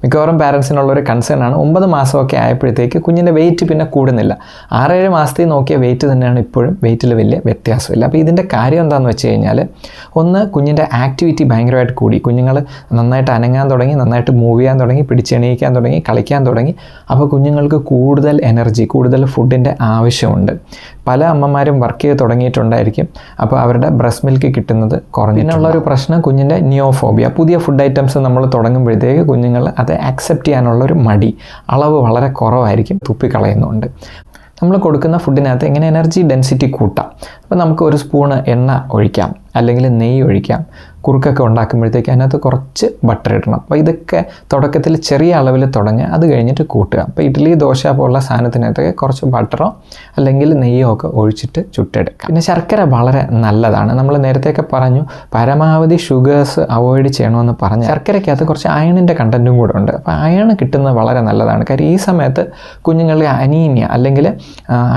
മിക്കവാറും പാരൻസിനുള്ളൊരു കൺസേൺ ആണ്. 9 മാസമൊക്കെ ആയപ്പോഴത്തേക്ക് കുഞ്ഞിൻ്റെ വെയിറ്റ് പിന്നെ കൂടുന്നില്ല. 6-7 മാസത്തിൽ നോക്കിയ വെയിറ്റ് തന്നെയാണ് ഇപ്പോഴും, വെയിറ്റിൽ വലിയ വ്യത്യാസമില്ല. അപ്പോൾ ഇതിൻ്റെ കാര്യം എന്താണെന്ന് വെച്ച് കഴിഞ്ഞാൽ, ഒന്ന് കുഞ്ഞിൻ്റെ ആക്ടിവിറ്റി ഭയങ്കരമായിട്ട് കൂടി, കുഞ്ഞുങ്ങൾ നന്നായിട്ട് അനങ്ങാൻ തുടങ്ങി, നന്നായിട്ട് മൂവ് ചെയ്യാൻ തുടങ്ങി, പിടിച്ചെണീക്കാൻ തുടങ്ങി, കളിക്കാൻ തുടങ്ങി. അപ്പോൾ കുഞ്ഞുങ്ങൾക്ക് കൂടുതൽ എനർജി, കൂടുതൽ ഫുഡിൻ്റെ ആവശ്യമുണ്ട്. പല അമ്മമാരും വർക്ക് ചെയ്ത് തുടങ്ങിയിട്ടുണ്ടായിരിക്കും. അപ്പോൾ അവരുടെ ബ്രസ്റ്റ് മിൽക്ക് കിട്ടുന്നത് കുറഞ്ഞു. പിന്നുള്ളൊരു പ്രശ്നം കുഞ്ഞിൻ്റെ നിയോഫോബിയ. പുതിയ ഫുഡ് ഐറ്റംസ് നമ്മൾ തുടങ്ങുമ്പോഴത്തേക്ക് കുഞ്ഞുങ്ങൾ അത് അക്സെപ്റ്റ് ചെയ്യാനുള്ളൊരു മടി, അളവ് വളരെ കുറവായിരിക്കും, തുപ്പിക്കളയുന്നുണ്ട്. നമ്മൾ കൊടുക്കുന്ന ഫുഡിനകത്ത് എങ്ങനെ എനർജി ഡെൻസിറ്റി കൂട്ടാം. അപ്പോൾ നമുക്ക് ഒരു സ്പൂണ് എണ്ണ ഒഴിക്കാം, അല്ലെങ്കിൽ നെയ്യ് ഒഴിക്കാം. കുറുക്കൊക്കെ ഉണ്ടാക്കുമ്പോഴത്തേക്ക് അതിനകത്ത് കുറച്ച് ബട്ടർ ഇടണം. അപ്പോൾ ഇതൊക്കെ തുടക്കത്തിൽ ചെറിയ അളവിൽ തുടങ്ങുക, അത് കഴിഞ്ഞിട്ട് കൂട്ടുക. അപ്പോൾ ഇഡ്ഡലി, ദോശ പോലുള്ള സാധനത്തിനകത്തൊക്കെ കുറച്ച് ബട്ടറോ അല്ലെങ്കിൽ നെയ്യോ ഒക്കെ ഒഴിച്ചിട്ട് ചുട്ടെടുക്കുക. പിന്നെ ശർക്കര വളരെ നല്ലതാണ്. നമ്മൾ നേരത്തെയൊക്കെ പറഞ്ഞു പരമാവധി ഷുഗേഴ്സ് അവോയ്ഡ് ചെയ്യണമെന്ന് പറഞ്ഞു. ശർക്കരയ്ക്കകത്ത് കുറച്ച് അയണിൻ്റെ കണ്ടൻറ്റും കൂടെ ഉണ്ട്. അപ്പോൾ അയൺ കിട്ടുന്നത് വളരെ നല്ലതാണ്. കാര്യം ഈ സമയത്ത് കുഞ്ഞുങ്ങൾക്ക് അനീമിയ അല്ലെങ്കിൽ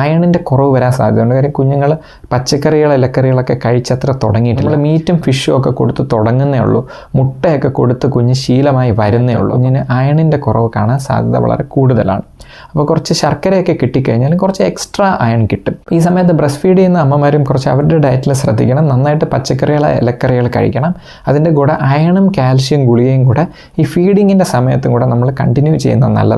അയണിൻ്റെ കുറവ് വരാൻ സാധ്യതയുണ്ട്. കാര്യം കുഞ്ഞുങ്ങൾ പച്ചക്കറികൾ, ഇലക്കറികളൊക്കെ കഴിച്ചത്ര തുടങ്ങിയിട്ടില്ല. നമ്മൾ മീറ്റും ഫിഷും ഒക്കെ കൊടുത്ത് തുടങ്ങുന്നേ ഉള്ളൂ. മുട്ടയൊക്കെ കൊടുത്ത് കുഞ്ഞ് ശീലമായി വരുന്നേ ഉള്ളൂ. കുഞ്ഞിന് അയണിൻ്റെ കുറവ് കാണാൻ സാധ്യത വളരെ കൂടുതലാണ്. അപ്പോൾ കുറച്ച് ശർക്കരയൊക്കെ കിട്ടിക്കഴിഞ്ഞാൽ കുറച്ച് എക്സ്ട്രാ അയൺ കിട്ടും. ഈ സമയത്ത് ബ്രസ്റ്റ് ഫീഡ് ചെയ്യുന്ന അമ്മമാരും കുറച്ച് അവരുടെ ഡയറ്റിൽ ശ്രദ്ധിക്കണം. നന്നായിട്ട് പച്ചക്കറികൾ, ഇലക്കറികൾ കഴിക്കണം. അതിൻ്റെ കൂടെ അയണും കാൽഷ്യം ഗുളികയും കൂടെ ഈ ഫീഡിങ്ങിൻ്റെ സമയത്തും കൂടെ നമ്മൾ കണ്ടിന്യൂ ചെയ്യുന്നത് നല്ലതാണ്.